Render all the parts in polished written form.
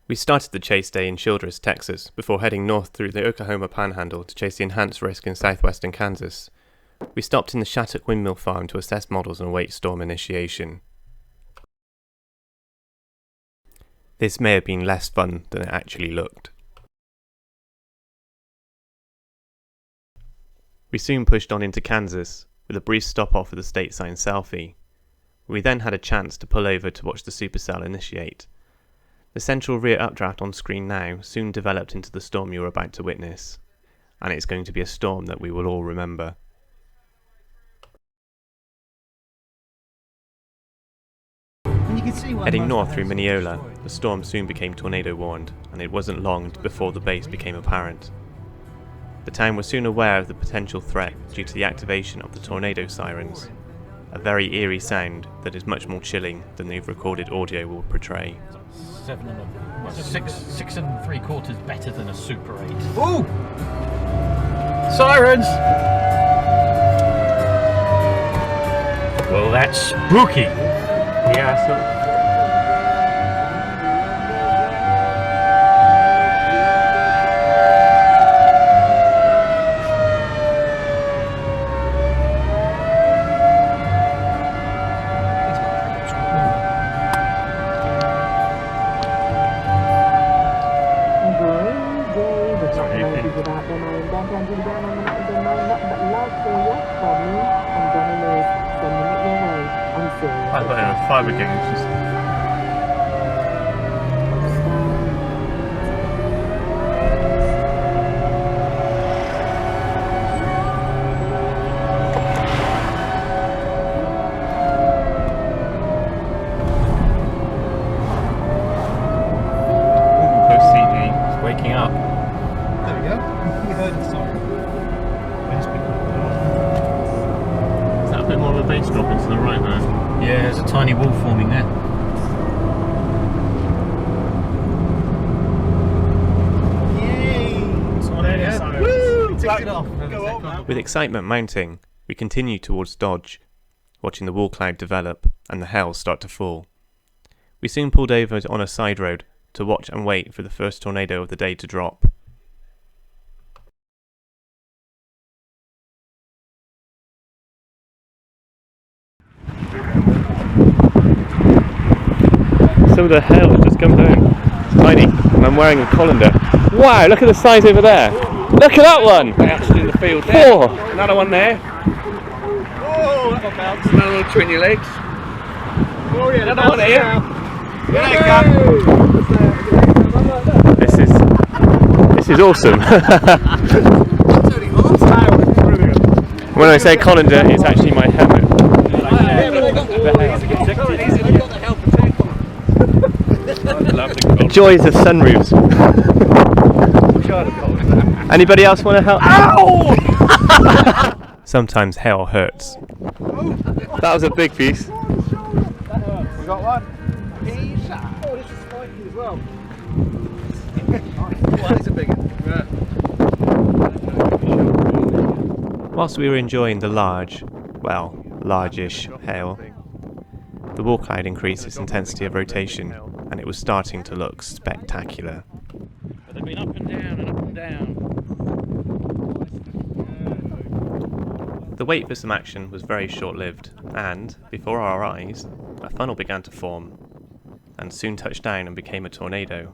We started the chase day in Childress, Texas, before heading north through the Oklahoma Panhandle to chase the enhanced risk in southwestern Kansas. We stopped in the Shattuck Windmill Farm to assess models and await storm initiation. This may have been less fun than it actually looked. We soon pushed on into Kansas, with a brief stop off at the state sign selfie. We then had a chance to pull over to watch the Supercell initiate. The central rear updraft on screen now soon developed into the storm you are about to witness, and it's going to be a storm that we will all remember. Heading north through Minneola, the storm soon became tornado warned, and it wasn't long before the base became apparent. The town was soon aware of the potential threat due to the activation of the tornado sirens, a very eerie sound that is much more chilling than the recorded audio will portray. 6 3/4 better than a Super 8. Ooh! Sirens! Well, that's spooky. Yeah, so I thought it was fibre games. CG. It's waking up. There we go. We heard the siren. Is that a bit more of a bass drop into the right there? Yeah, there's a tiny wall forming there. Yay! Woo! Take it off. Go on, man. With excitement mounting, we continued towards Dodge, watching the wall cloud develop and the hail start to fall. We soon pulled over on a side road to watch and wait for the first tornado of the day to drop. Some of the hail has just come down. It's tiny, and I'm wearing a colander. Wow, look at the size over there. Look at that one! Actually in the field there. Oh. Another one there. Oh, that one bounced. Another one between your legs. Oh, yeah, Another one here. This is awesome. When I say colander, it's actually my helmet. Joys of sunroofs. Anybody else want to help? Ow! Sometimes hell hurts. That was a big piece. We got one. Oh, this is spiky as well. Oh, that is a big one. Yeah. Whilst we were enjoying the largish hail, the wall cloud increased its intensity of rotation, and it was starting to look spectacular. But they've been up and down and up and down. The wait for some action was very short-lived, and, before our eyes, a funnel began to form, and soon touched down and became a tornado.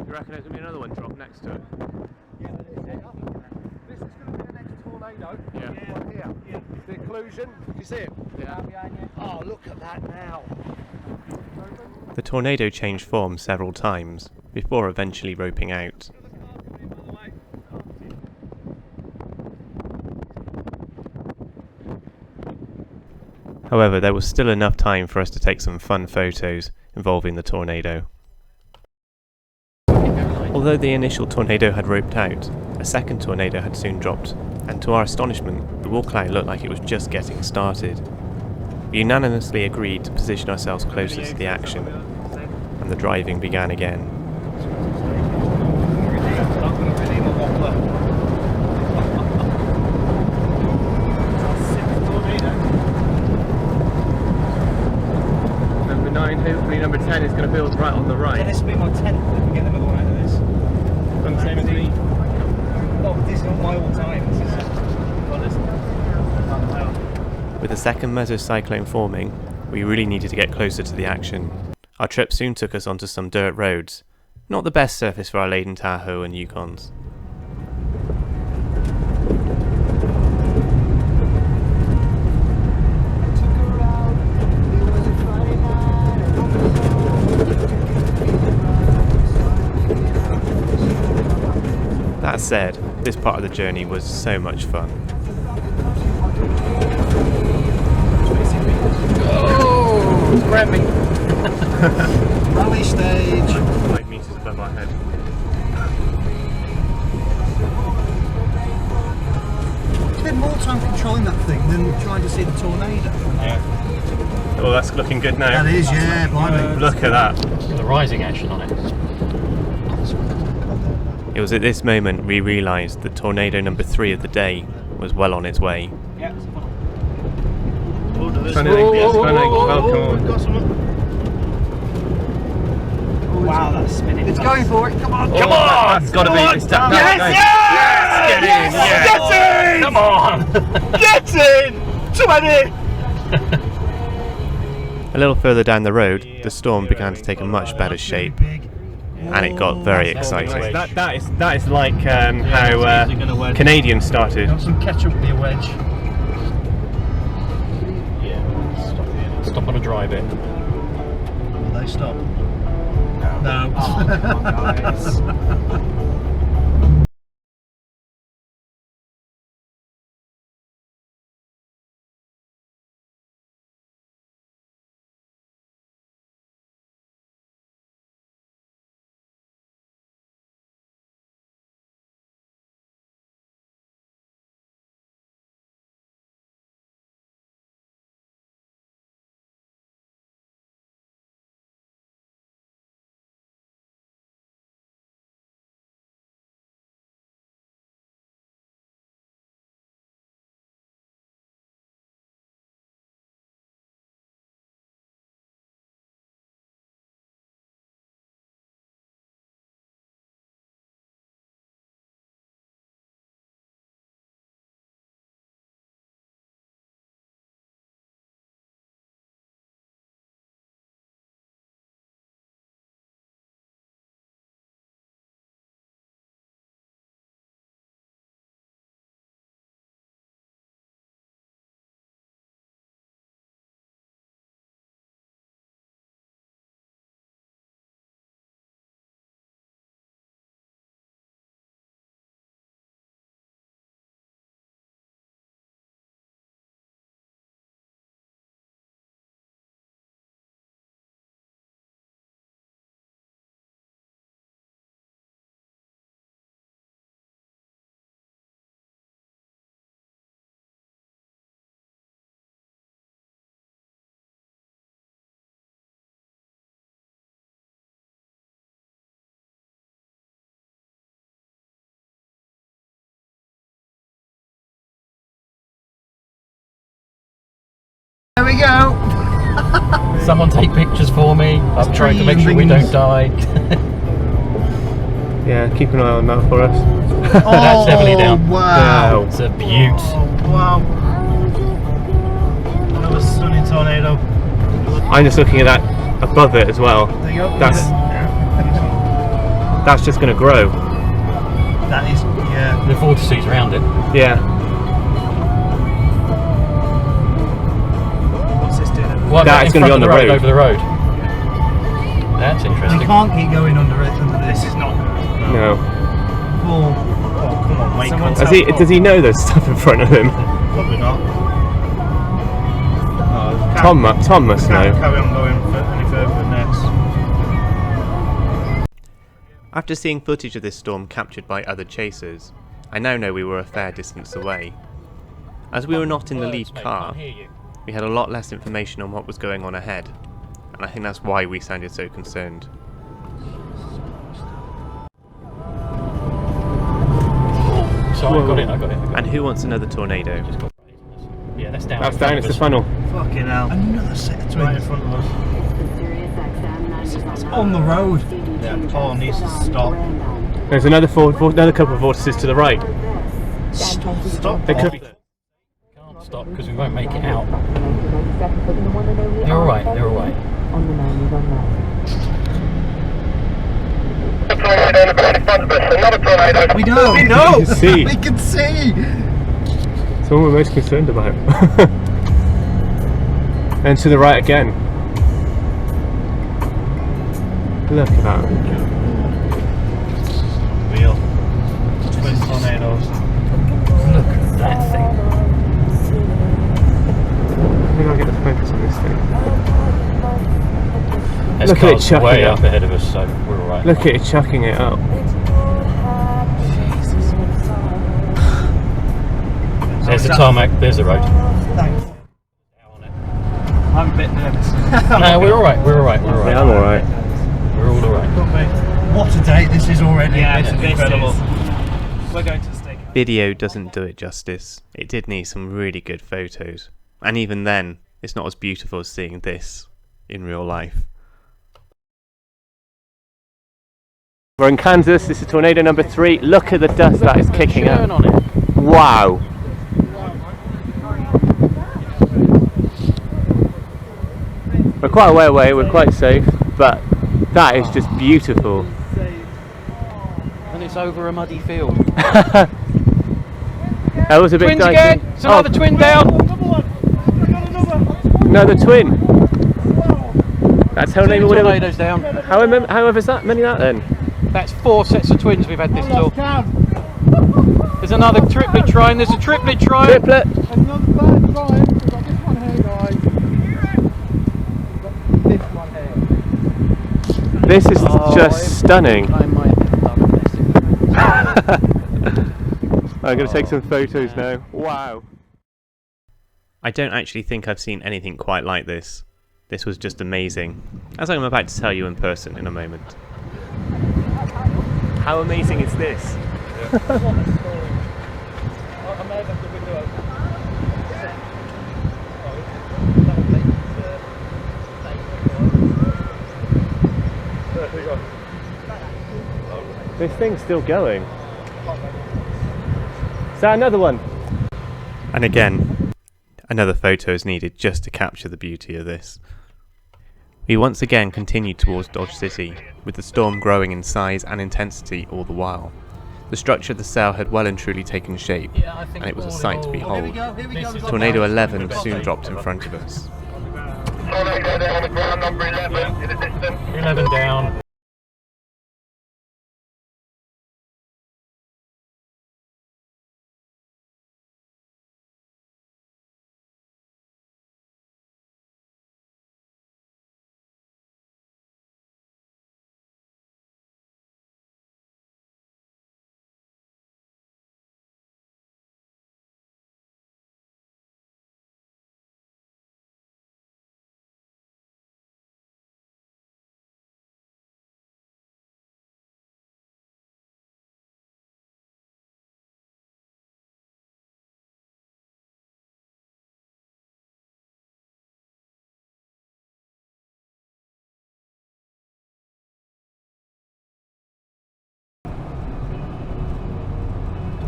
You reckon there's going to be another one drop next to it? This this is going to be the next tornado. Yeah. Right here. Yeah. The occlusion. You see it? Yeah. Oh, look at that now. The tornado changed form several times, before eventually roping out. However, there was still enough time for us to take some fun photos involving the tornado. Although the initial tornado had roped out, a second tornado had soon dropped, and to our astonishment, the wall cloud looked like it was just getting started. We unanimously agreed to position ourselves closer to the action, and the driving began again. Number 9, hopefully number 10 is going to build right on the right. Yeah, this will be my 10th if we get another one out of this. And the same as me. Oh, this is not my all time. This is With the second mesocyclone forming, we really needed to get closer to the action. Our trip soon took us onto some dirt roads, not the best surface for our laden Tahoe and Yukons. That said, this part of the journey was so much fun. Oh! Grab me. rally stage. 5 meters above our head. Spend more time controlling that thing than trying to see the tornado. Oh, that's looking good now. That is, yeah, blimey. Look at that. The rising action on it. It was at this moment we realised that tornado number 3 of the day was well on its way. Stunning, stunning. Welcome. Wow, that's spinning. It's Going for it. Come on. Come on! It's got to be. It's that, Yes! Get in! Get in! Come on! Get in! Somebody! A little further down the road, the storm began to take a much better shape, and it got very exciting. That is like how Canadians started. Got some ketchup in your wedge. Yeah. Stop on a dry bit. Will they stop? No. There we go. Someone take pictures for me. I'm trying to make sure we don't die. Yeah, keep an eye on that for us. That's heavily down. Wow. It's a beaut. Oh, wow. Another stunning tornado. I'm just looking at that above it as well. There you go. That's just going to grow. That is, yeah. The vortices around it. Yeah. What's this doing? What about That's in going to be front on of the road. over the road. That's You interesting. can't keep going under it. Under this. This is not. No. Oh, Come on, wake up. Does he know there's stuff in front of him? Probably not. Tom must know. Can't carry on going any further than this. After seeing footage of this storm captured by other chasers, I now know we were a fair distance away. As we were not in the lead car, we had a lot less information on what was going on ahead, and I think that's why we sounded so concerned. So I got it. And who wants another tornado? Yeah, that's down. That's down, it's the funnel. Fucking hell. another set of Right in twins. front of us. It's on the road. Yeah, Paul needs to stop. There's another couple of vortices to the right. Stop. They could be. Can't stop because we won't make it out. They're alright. They're alright. We know. We know. See, We can see. it's what we're most concerned about. And to the right again. Look at that. Real. Twin tornadoes. Look at that thing. I think I'll get the focus on this thing. There's Look at it cars chucking way it up ahead of us, so we're alright. Look at it chucking it up. There's the tarmac. There's the road. Thanks. I'm a bit nervous. No, we're alright. We're alright. We're alright. Yeah, I'm alright. We're all alright. What a day this is already. Yeah, This is this incredible. We're going to the stake. Video doesn't do it justice. It did need some really good photos. And even then, it's not as beautiful as seeing this in real life. We're in Kansas, this is tornado number 3. Look at the dust that is kicking up. On it. Wow. We're quite a way away, we're quite safe, but that is just beautiful. And it's over a muddy field. That was a bit Twins dicey. again! It's another twin down! Another twin. That's how many Tornadoes down. however is that many that then? That's 4 sets of twins we've had this tour. There's another triplet trying. There's a triplet trying. Triplet. Another bird trying. We've got this one here, guys. We've got this one here. This is just stunning. I might have done this. I'm going to take some photos now. Wow. I don't actually think I've seen anything quite like this. This was just amazing, as I'm about to tell you in person in a moment. How amazing is this? This thing's still going. Is that another one? And again, another photo is needed just to capture the beauty of this. We once again continued towards Dodge City, with the storm growing in size and intensity all the while. The structure of the cell had well and truly taken shape, and it was a sight to behold. Tornado 11 soon dropped in front of us. Tornado there on the ground, number 11 in the distance. 11 down.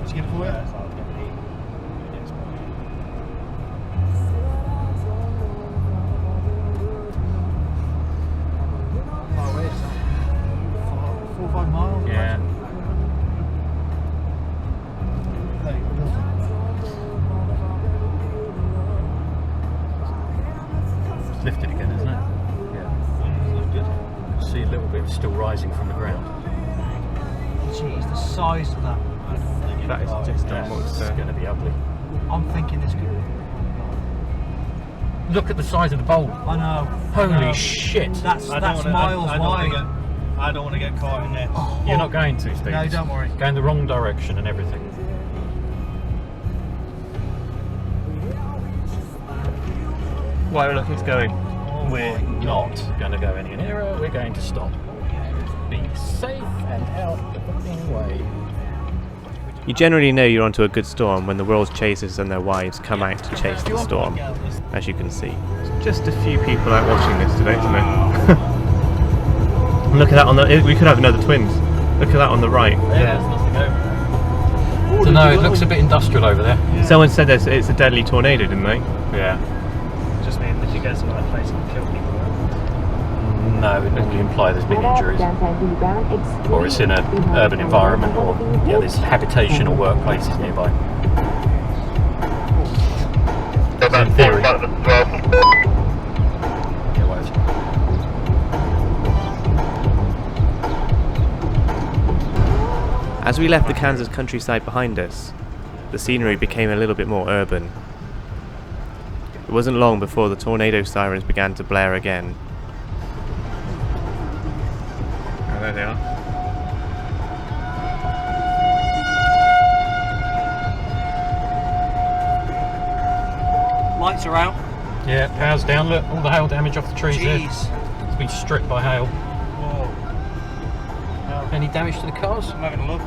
Let's get it for you. Far away, is that? 4 or 5 miles? Yeah. the ground. Jeez, the size of that. That is just a It's monster. going to be ugly. I'm thinking this could. Look at the size of the bowl. I know. Holy shit. That's miles wide. I don't want to get caught in there. You're not going to, Steve. No, don't worry. Going the wrong direction and everything. Why are we looking to going? We're not going to go any nearer. We're going to stop. Be safe and out the fucking way. You generally know you're onto a good storm when the world's chasers and their wives come out to chase the storm, as you can see. Just a few people out watching this today, isn't it? Look at that on the... We could have another twins. Look at that on the right. Yeah. I don't know, it looks a bit industrial over there. Someone said it's a deadly tornado, didn't they? Yeah. Just mean that you go to my place and kill people. No, it doesn't imply there's been injuries. Or it's in an urban environment, or there's habitation or workplaces nearby. In theory. Yeah, whatever. As we left the Kansas countryside behind us, the scenery became a little bit more urban. It wasn't long before the tornado sirens began to blare again. Oh, there they are. Lights are out. Yeah, power's down. Look, all the hail damage off the trees there. Jeez. It's been stripped by hail. Whoa. Any damage to the cars? I'm having a look.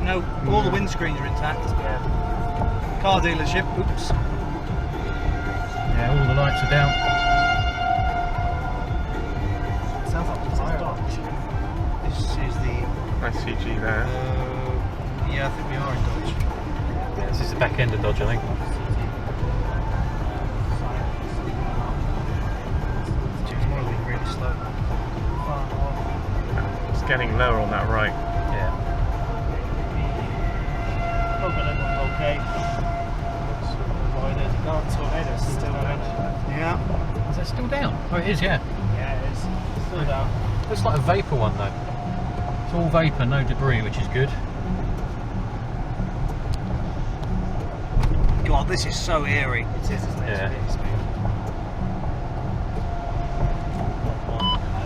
No, all the windscreens are intact. Yeah. Car dealership. Oops. Yeah, all the lights are down. Sounds like it's Dodge. This is the. Nice CG there. Yeah, I think we are in Dodge. Yeah, this is the back end of Dodge, I think. It's more being really slow. It's getting lower on that right. Yeah. Hoping everyone's okay. No, tornado's still down. Yeah. Is that still down? Oh, it is, yeah. Yeah, it is. Still down. Looks like a vapour one, though. It's all vapour, no debris, which is good. God, this is so eerie. It is, isn't it? Yeah.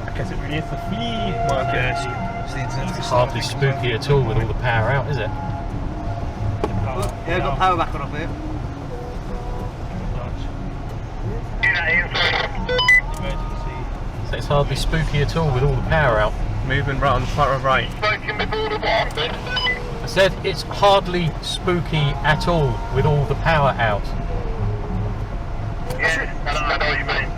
I guess it really is the flea market. It's the Intercept. It's hardly spooky at all with all the power out, is it? Yeah, got power back on up here. So it's hardly spooky at all with all the power out. Moving right on the far right. I said it's hardly spooky at all with all the power out. Yeah, I know what you mean.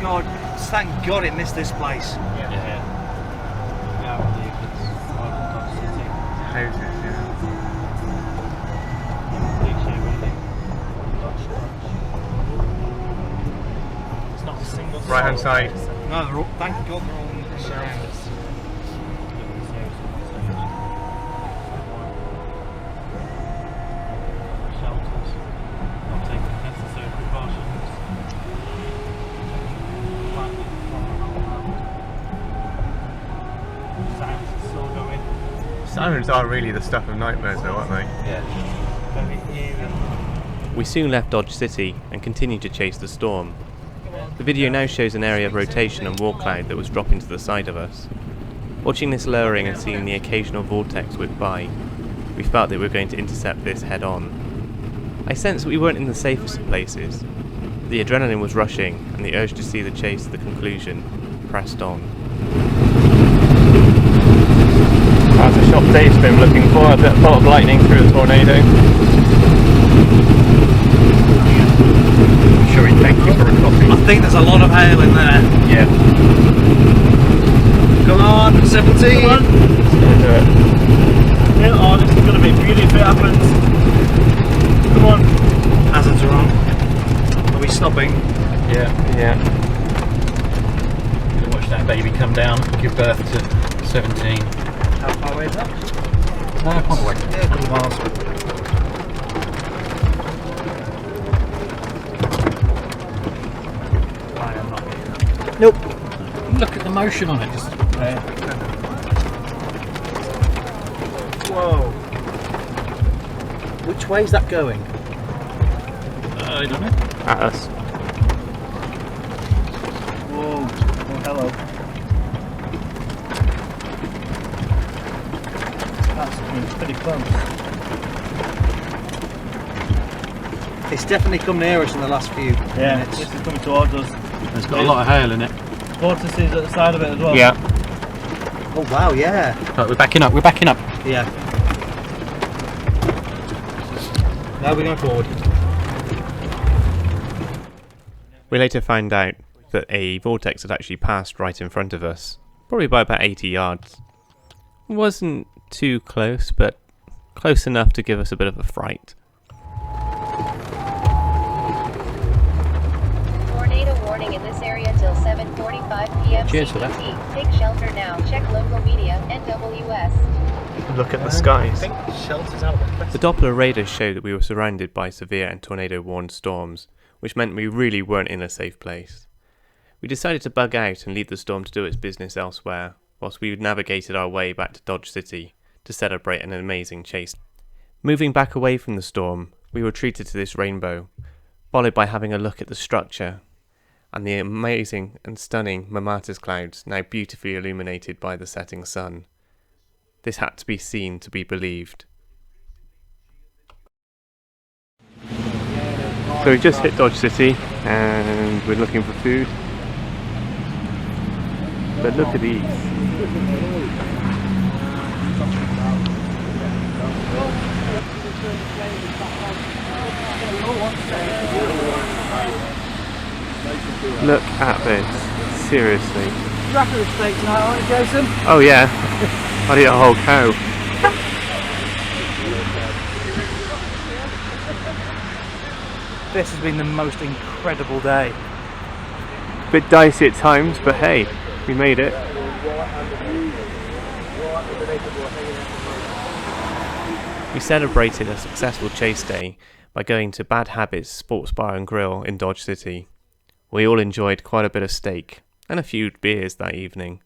God, thank God it missed this place. Yeah. Yeah, I believe it's Dodgy City. Houses, yeah. It's not a single Right hand side. No, they're all, thank God they're all in the surroundings. Shelters. Not taking necessary precautions. Sounds are still going. Sirens are really the stuff of nightmares though, aren't they? Yeah. Very eerie. We soon left Dodge City and continued to chase the storm. The video now shows an area of rotation and war cloud that was dropping to the side of us. Watching this lowering and seeing the occasional vortex whip by, we felt that we were going to intercept this head on. I sensed that we weren't in the safest of places. The adrenaline was rushing and the urge to see the chase to the conclusion pressed on. That's a shot Dave's been looking for, a bit of lightning through the tornado. Sure, thank you for recording. I think there's a lot of hail in there. Yeah. Come on, 17. Come on. Let's go do it. Yeah, oh, this is going to be beauty if it happens. Come on. Hazards are on. Are we stopping? Yeah. Yeah. Gonna watch that baby come down, give birth to 17. How far away is that? Quite away. Yeah, a couple of miles. I am not here. Nope. Look at the motion on it. Just, Whoa. Which way is that going? I don't know. At us. Whoa. Oh, hello. That's pretty close. It's definitely come near us in the last few minutes. This is coming towards us. It's got a lot of hail in it. Vortex is at the side of it as well. Yeah. Oh wow, yeah. Right, we're backing up. We're backing up. Yeah. Now we're going forward. We later found out that a vortex had actually passed right in front of us, probably by about 80 yards. Wasn't too close, but close enough to give us a bit of a fright. Tornado warning in this area till 7:45 p.m. Cheers for that. CET. Take shelter now. Check local media. NWS. Look at the skies. I think shelter's out there. The Doppler radars showed that we were surrounded by severe and tornado-warned storms, which meant we really weren't in a safe place. We decided to bug out and leave the storm to do its business elsewhere, whilst we navigated our way back to Dodge City to celebrate an amazing chase. Moving back away from the storm, we were treated to this rainbow, followed by having a look at the structure and the amazing and stunning Mammatus clouds now beautifully illuminated by the setting sun. This had to be seen to be believed. So we just hit Dodge City and we're looking for food. But look at these. Look at this. Seriously. Rapid of steak tonight, aren't you, Jason? Oh yeah. I'd eat a whole cow. This has been the most incredible day. Bit dicey at times, but hey, we made it. We celebrated a successful chase day by going to Bad Habits Sports Bar and Grill in Dodge City. We all enjoyed quite a bit of steak and a few beers that evening.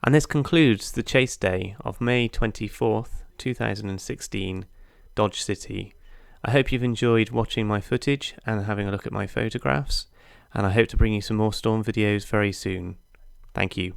And this concludes the chase day of May 24th, 2016, Dodge City. I hope you've enjoyed watching my footage and having a look at my photographs, and I hope to bring you some more storm videos very soon. Thank you.